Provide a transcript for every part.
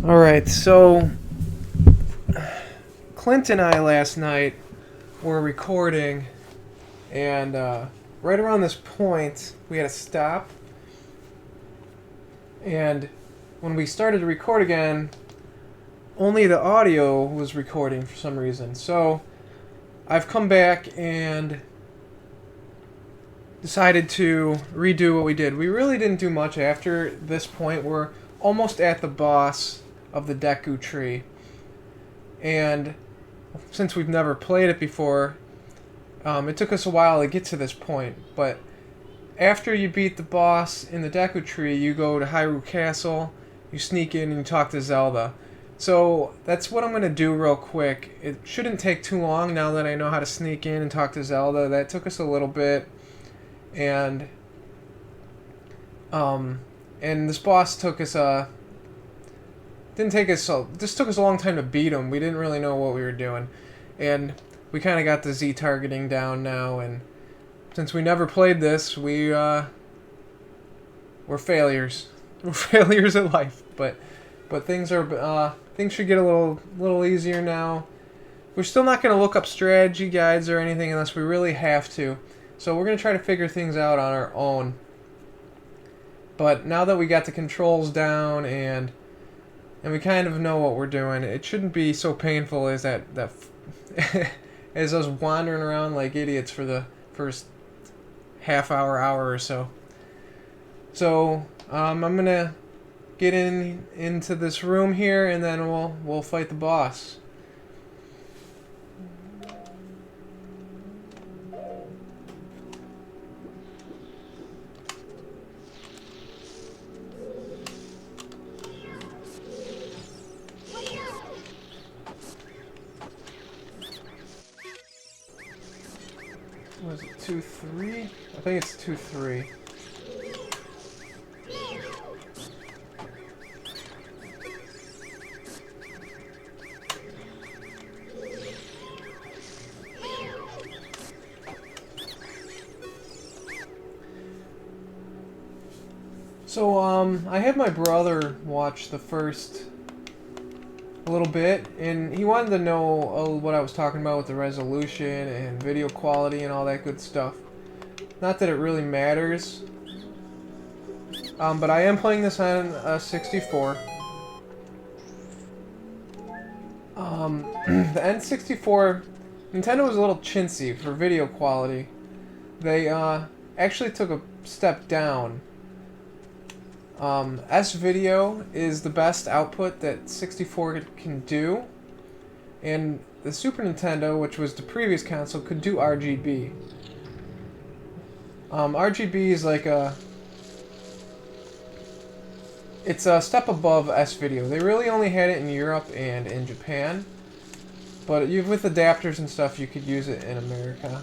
Alright, so Clint and I last night were recording, and right around this point, we had to stop. And when we started to record again, only the audio was recording for some reason. So I've come back and decided to redo what we did. We really didn't do much after this point. We're almost at the boss of the Deku Tree. And since we've never played it before, it took us a while to get to this point. But after you beat the boss in the Deku Tree, you go to Hyrule Castle, you sneak in and you talk to Zelda. So that's what I'm going to do real quick. It shouldn't take too long now that I know how to sneak in and talk to Zelda. That took us a little bit. And this boss took us this took us a long time to beat him. We didn't really know what we were doing. And we kind of got the Z targeting down now, and since we never played this, we're failures. We're failures at life. But things should get a little easier now. We're still not going to look up strategy guides or anything unless we really have to. So we're going to try to figure things out on our own. But now that we got the controls down and we kind of know what we're doing, it shouldn't be so painful as that as us wandering around like idiots for the first hour or so. So I'm gonna get into this room here, and then we'll fight the boss. Was it 2-3? I think it's 2-3. So I had my brother watch the first little bit, and he wanted to know what I was talking about with the resolution and video quality and all that good stuff. Not that it really matters, but I am playing this on a 64. The N64, Nintendo was a little chintzy for video quality. They actually took a step down. S-Video is the best output that 64 can do, and the Super Nintendo, which was the previous console, could do RGB. RGB is like it's a step above S-Video. They really only had it in Europe and in Japan, but with adapters and stuff, you could use it in America,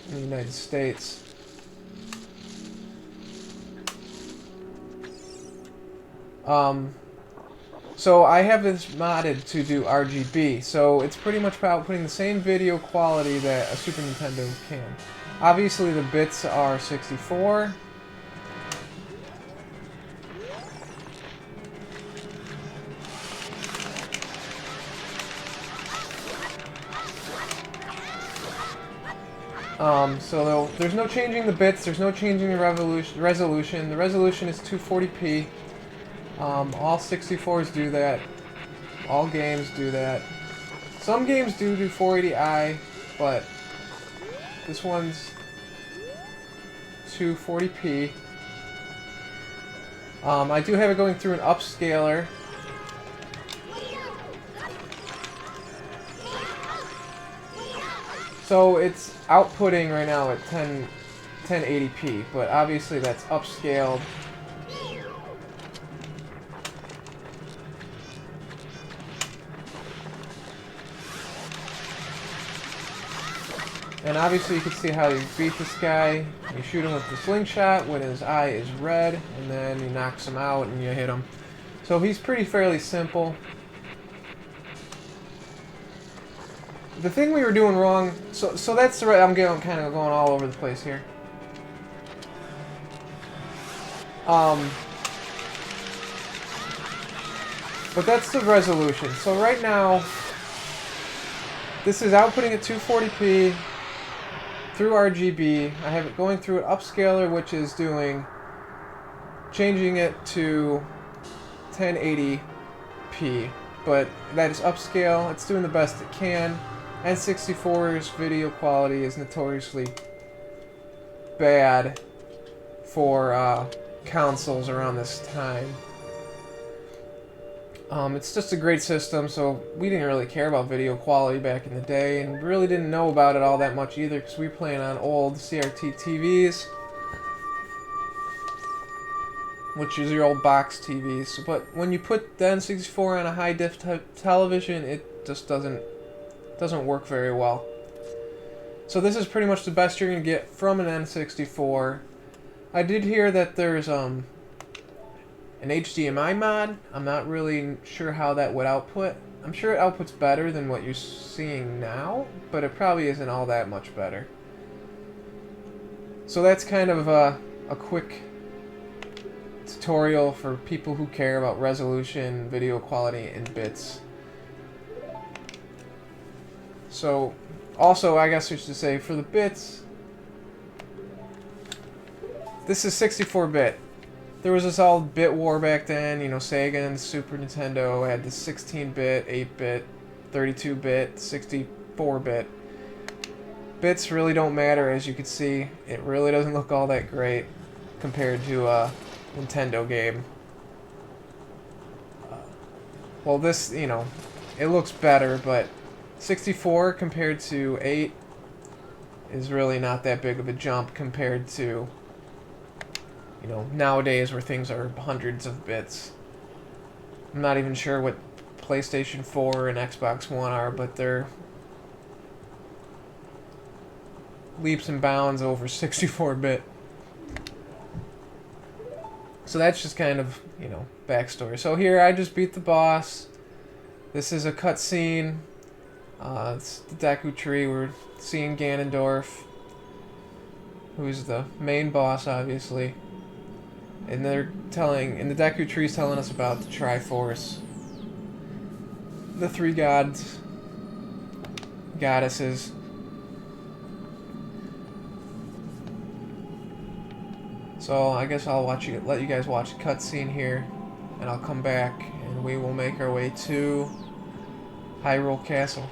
in the United States. So I have this modded to do RGB, so it's pretty much outputting the same video quality that a Super Nintendo can. Obviously the bits are 64. So there's no changing the bits, there's no changing the resolution. The resolution is 240p. All 64s do that. All games do that. Some games do 480i, but this one's 240p. I do have it going through an upscaler. So it's outputting right now at 1080p, but obviously that's upscaled. And obviously you can see how you beat this guy. You shoot him with the slingshot when his eye is red, and then he knocks him out and you hit him. So he's fairly simple. The thing we were doing wrong, so that's the right, I'm kind of going all over the place here. But that's the resolution. So right now, this is outputting at 240p through RGB. I have it going through an upscaler, which is changing it to 1080p. But that is upscale. It's doing the best it can. N64's video quality is notoriously bad for consoles around this time. It's just a great system, so we didn't really care about video quality back in the day, and really didn't know about it all that much either, because we were playing on old CRT TVs, which is your old box TVs. But when you put the N64 on a high-def television, it just doesn't work very well. So this is pretty much the best you're going to get from an N64. I did hear that there's an HDMI mod. I'm not really sure how that would output. I'm sure it outputs better than what you're seeing now, but it probably isn't all that much better. So that's kind of a quick tutorial for people who care about resolution, video quality, and bits. So, also, I guess I should say, for the bits, this is 64-bit. There was this all bit war back then, you know, Sega and Super Nintendo had the 16-bit, 8-bit, 32-bit, 64-bit. Bits really don't matter, as you can see. It really doesn't look all that great compared to a Nintendo game. Well, this, you know, it looks better, but 64 compared to 8 is really not that big of a jump compared to, you know, nowadays where things are hundreds of bits. I'm not even sure what PlayStation 4 and Xbox One are, but they're leaps and bounds over 64-bit. So that's just kind of, you know, backstory. So here I just beat the boss. This is a cutscene. It's the Deku Tree. We're seeing Ganondorf, who's the main boss, obviously. And the Deku Tree's telling us about the Triforce. The three gods, goddesses. So I guess I'll let you guys watch a cutscene here, and I'll come back, and we will make our way to Hyrule Castle.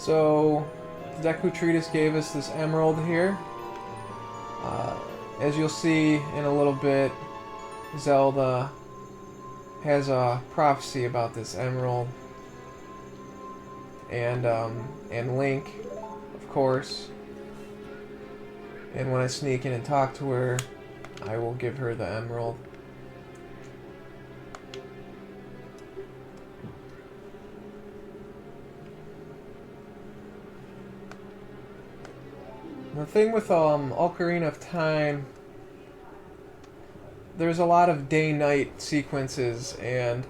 So, the Deku Tree just gave us this emerald here. As you'll see in a little bit, Zelda has a prophecy about this emerald. And Link, of course. And when I sneak in and talk to her, I will give her the emerald. The thing with Ocarina of Time, there's a lot of day-night sequences, and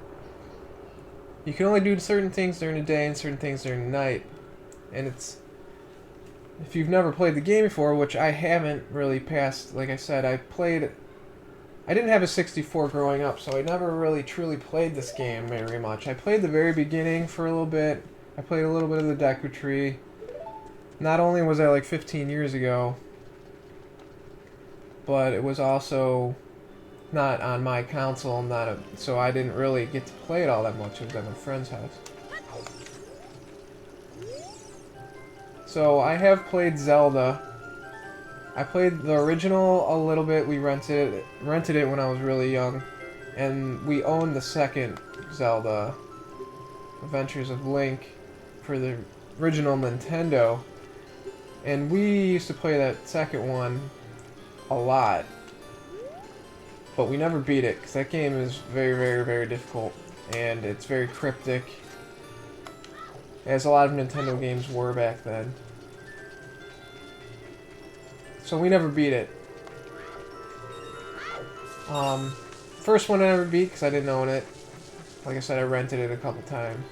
you can only do certain things during the day and certain things during the night. And it's, if you've never played the game before, which I haven't really past, like I said, I didn't have a 64 growing up, so I never really truly played this game very much. I played the very beginning for a little bit. I played a little bit of the Deku Tree. Not only was that like 15 years ago, but it was also not on my console, so I didn't really get to play it all that much. It was at my friend's house. So I have played Zelda. I played the original a little bit. We rented it when I was really young, and we owned the second Zelda, Adventures of Link, for the original Nintendo. And we used to play that second one a lot. But we never beat it, because that game is very, very, very difficult. And it's very cryptic. As a lot of Nintendo games were back then. So we never beat it. First one I ever beat, because I didn't own it. Like I said, I rented it a couple times.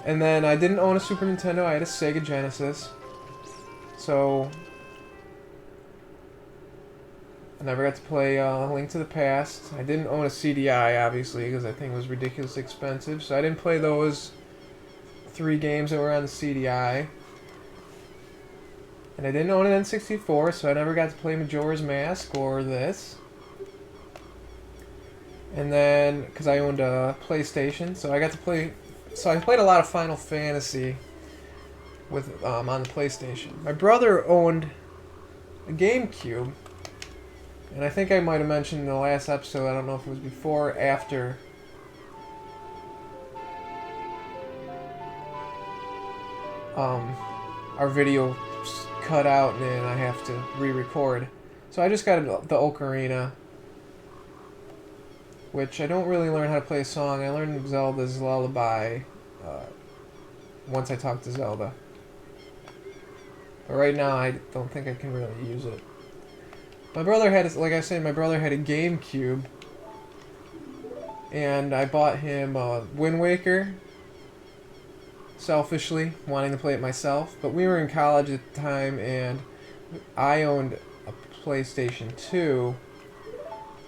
And then I didn't own a Super Nintendo, I had a Sega Genesis. So I never got to play Link to the Past. I didn't own a CDI, obviously, because that thing was ridiculously expensive. So I didn't play those 3 games that were on the CDI. And I didn't own an N64, so I never got to play Majora's Mask or this. And then, because I owned a PlayStation, so I got to play... So I played a lot of Final Fantasy with on the PlayStation. My brother owned a GameCube, and I think I might have mentioned in the last episode, I don't know if it was before or after, our video cut out and then I have to re-record. So I just got the Ocarina, which I don't really learn how to play a song. I learned Zelda's Lullaby once I talked to Zelda. But right now, I don't think I can really use it. My brother had, like I said, my brother had a GameCube, and I bought him Wind Waker, selfishly, wanting to play it myself. But we were in college at the time, and I owned a PlayStation 2,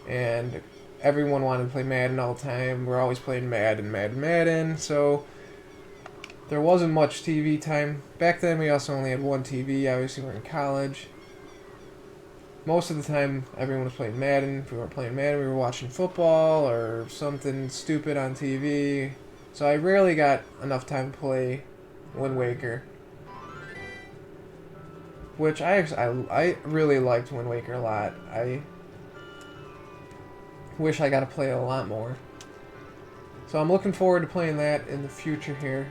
and everyone wanted to play Madden all the time. We're always playing Madden, so there wasn't much TV time. Back then, we also only had one TV. Obviously, we're in college. Most of the time, everyone was playing Madden. If we weren't playing Madden, we were watching football or something stupid on TV. So I rarely got enough time to play Wind Waker. Which I really liked Wind Waker a lot. I wish I got to play it a lot more. So I'm looking forward to playing that in the future here.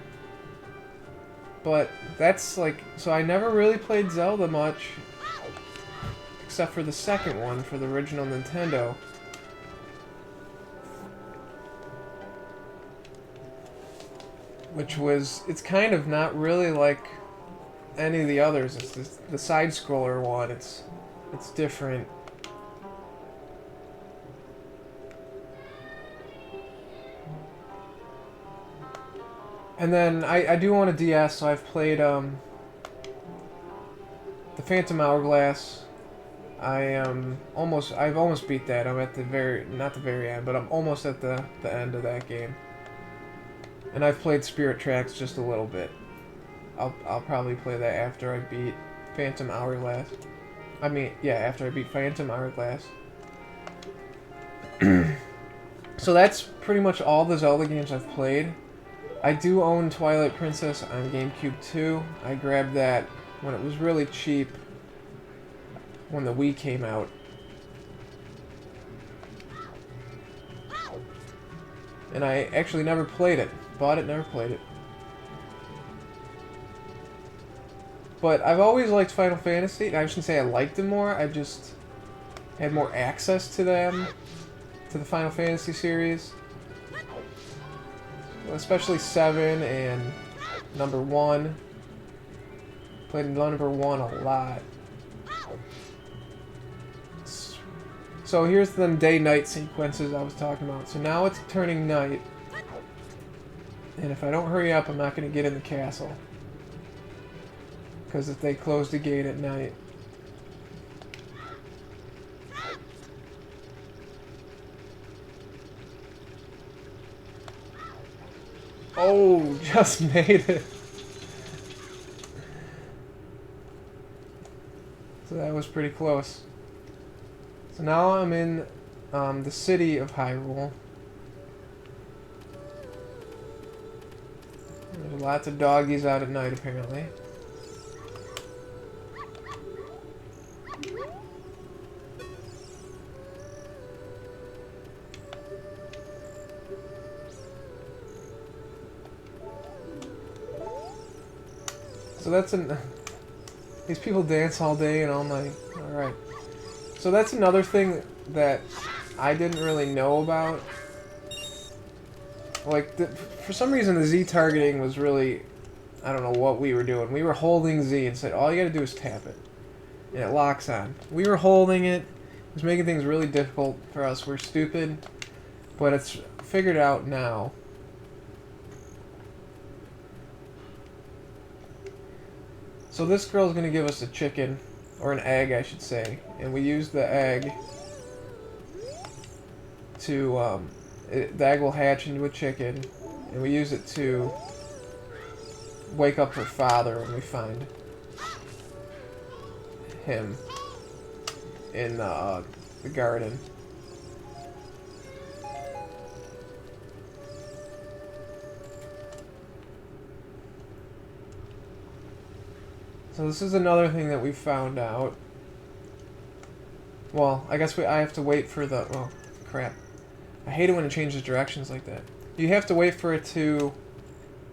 But that's like... So I never really played Zelda much, except for the second one for the original Nintendo. Which was... It's kind of not really like any of the others. It's the side-scroller one. It's different. And then I do own a DS, so I've played the Phantom Hourglass. I've almost beat that. I'm at the not the very end, but I'm almost at the end of that game. And I've played Spirit Tracks just a little bit. I'll probably play that after I beat Phantom Hourglass. I mean, yeah, after I beat Phantom Hourglass. So that's pretty much all the Zelda games I've played. I do own Twilight Princess on GameCube too. I grabbed that when it was really cheap when the Wii came out. And I actually never played it. Bought it, never played it. But I've always liked Final Fantasy. I shouldn't say I liked them more. I just had more access to them, to the Final Fantasy series. Especially 7 and number 1. Played number 1 a lot. So here's the day-night sequences I was talking about. So now it's turning night. And if I don't hurry up, I'm not going to get in the castle. Because if they close the gate at night. Oh, just made it. So that was pretty close. So now I'm in the city of Hyrule. There's lots of doggies out at night, apparently. So that's an... These people dance all day and all night. Alright. So that's another thing that I didn't really know about. Like, for some reason the Z targeting was really... I don't know what we were doing. We were holding Z and said, all you gotta do is tap it. And it locks on. We were holding it. It was making things really difficult for us. We're stupid. But it's figured out now. So this girl's gonna give us a chicken, or an egg, I should say, and we use the egg to, the egg will hatch into a chicken, and we use it to wake up her father when we find him in the garden. So this is another thing that we found out. Well, I guess I have to wait for the... Oh, crap. I hate it when it changes directions like that. You have to wait for it to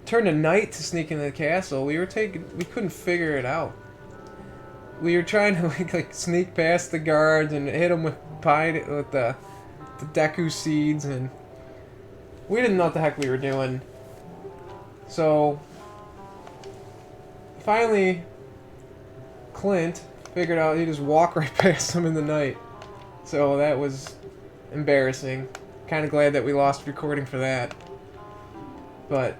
turn to night to sneak into the castle. We couldn't figure it out. We were trying to like sneak past the guards and hit them with the Deku seeds, and we didn't know what the heck we were doing. So finally, Clint figured out he just walk right past them in the night. So that was embarrassing. Kind of glad that we lost recording for that. But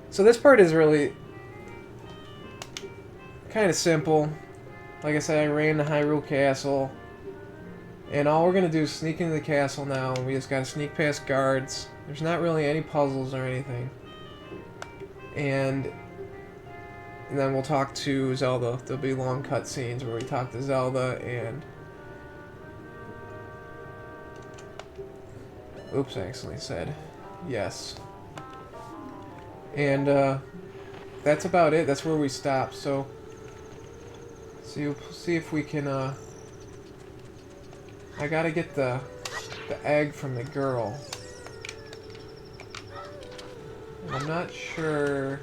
so this part is really kind of simple. Like I said, I ran to Hyrule Castle, and all we're gonna do is sneak into the castle now, and we just gotta sneak past guards. There's not really any puzzles or anything. And then we'll talk to Zelda. There'll be long cutscenes where we talk to Zelda and... Oops, I accidentally said yes. And that's about it. That's where we stop. So we'll see if we can... I gotta get the egg from the girl. I'm not sure...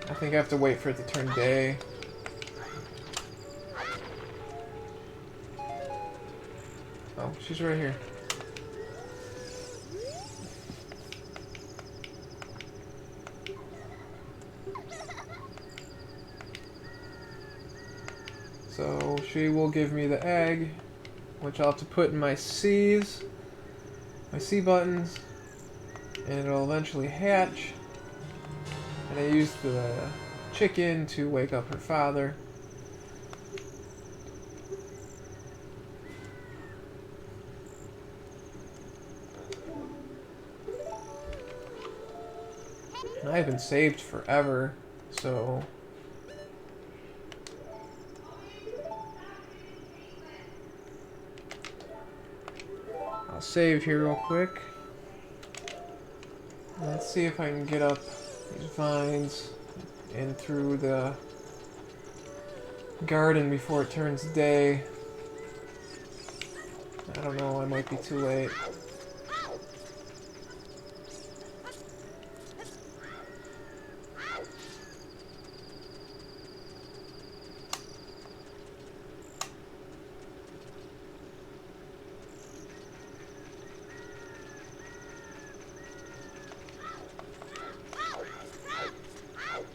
I think I have to wait for it to turn day. Oh, she's right here. So she will give me the egg, which I'll have to put in my C's, my C buttons, and it'll eventually hatch. And I used the chicken to wake up her father. And I haven't saved forever, so... I'll save here real quick. Let's see if I can get up these vines and through the garden before it turns day. I don't know, I might be too late.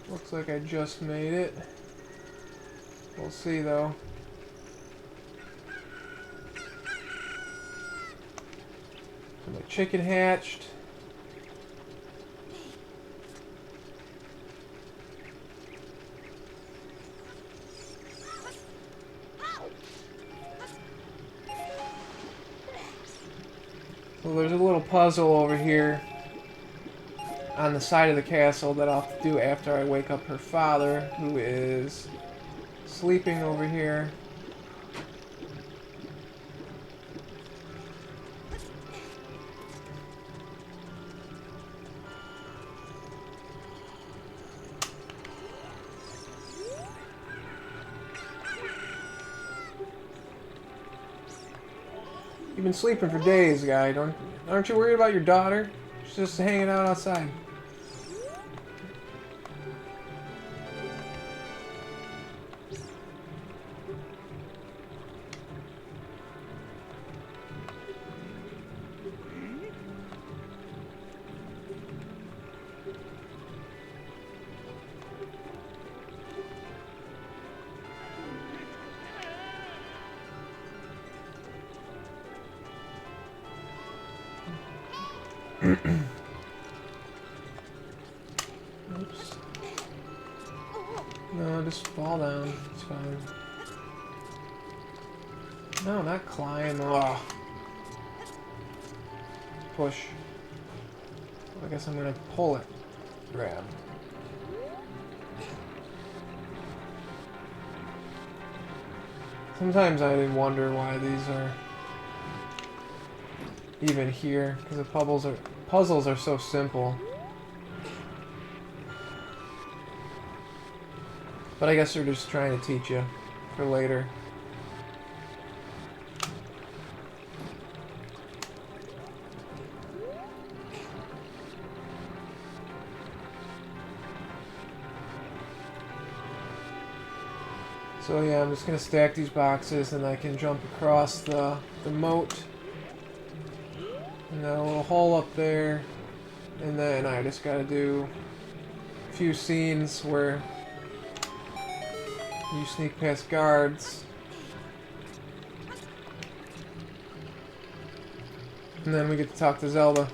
Looks like I just made it. We'll see though. So my chicken hatched. So there's a little puzzle over here on the side of the castle that I'll have to do after I wake up her father, who is sleeping over here. You've been sleeping for days, guy. Aren't you worried about your daughter? She's just hanging out outside. Oops. No, just fall down. It's fine. No, not climb. Ugh. Push. I guess I'm gonna pull it. Grab. Sometimes I wonder why these are even here, because the puzzles are so simple. But I guess they're just trying to teach you for later. So yeah, I'm just gonna stack these boxes and I can jump across the moat. And then a little hole up there. And then I just gotta do a few scenes where you sneak past guards. And then we get to talk to Zelda.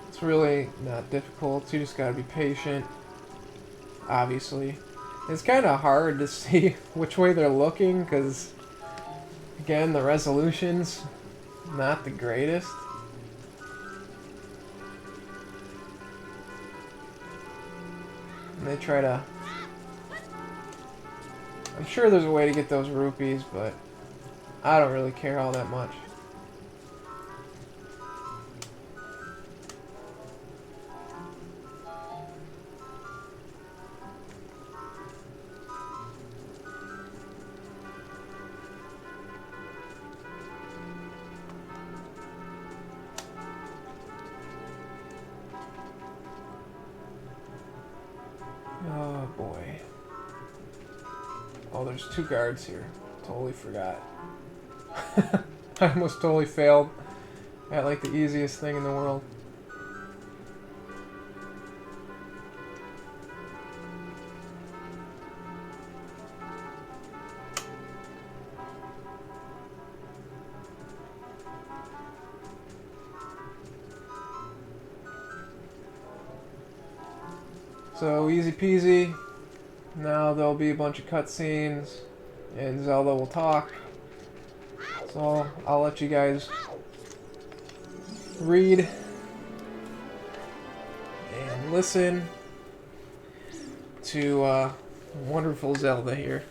It's really not difficult. You just gotta be patient. Obviously. It's kind of hard to see which way they're looking because, again, the resolution's not the greatest. And they try to... I'm sure there's a way to get those rupees, but I don't really care all that much. Oh boy. Oh, there's two guards here. Totally forgot. I almost totally failed at like the easiest thing in the world. So easy peasy. Now there'll be a bunch of cutscenes, and Zelda will talk. So I'll let you guys read and listen to wonderful Zelda here.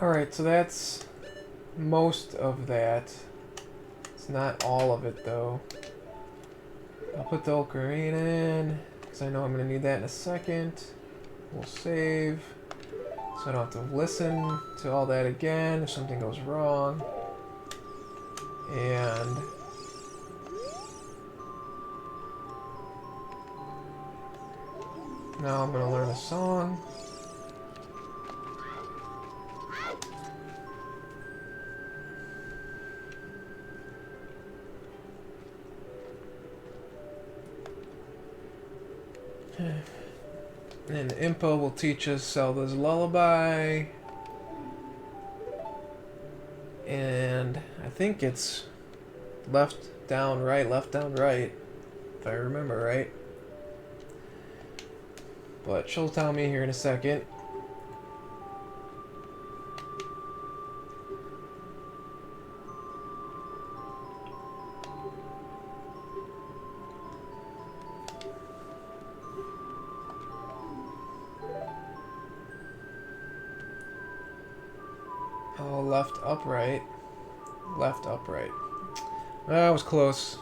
Alright, so that's most of that. It's not all of it, though. I'll put the Ocarina in, because I know I'm going to need that in a second. We'll save, so I don't have to listen to all that again if something goes wrong. And now I'm going to learn a song. And Impa will teach us Zelda's Lullaby. And I think it's left, down, right, if I remember right. But she'll tell me here in a second. Oh, left, upright. Left, upright. That was close.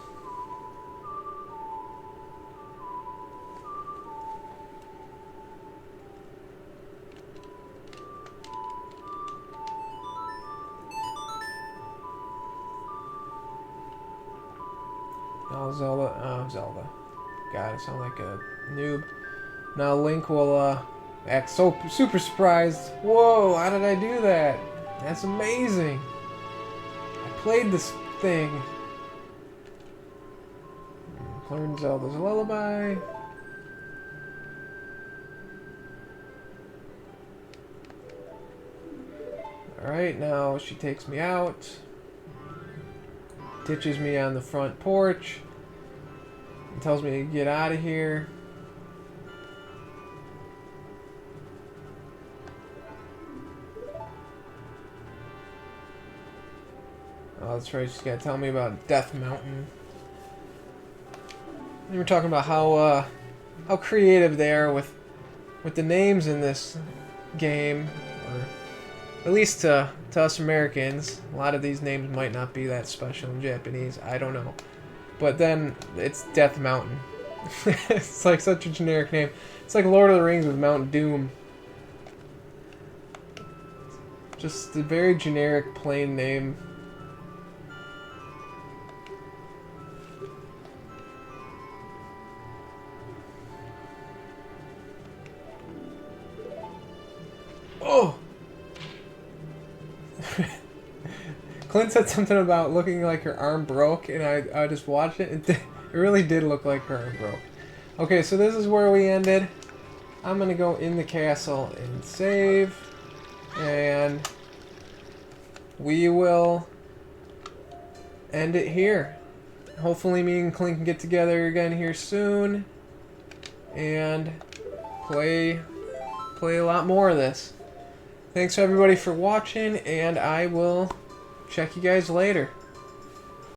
Oh, Zelda. Oh, Zelda. God, I sound like a noob. Now Link will act so super surprised. Whoa, how did I do that? That's amazing. I played this thing. Learn Zelda's Lullaby. Alright, now she takes me out. Ditches me on the front porch. And tells me to get out of here. Oh, that's right, she's gotta tell me about Death Mountain. We were talking about how creative they are with the names in this game, or at least to us Americans. A lot of these names might not be that special in Japanese. I don't know, but then it's Death Mountain. It's like such a generic name. It's like Lord of the Rings with Mount Doom. Just a very generic, plain name. Oh! Clint said something about looking like her arm broke, and I just watched it. It really did look like her arm broke. Okay, so this is where we ended. I'm gonna go in the castle and save, and we will end it here. Hopefully me and Clint can get together again here soon and play a lot more of this. Thanks everybody for watching, and I will check you guys later.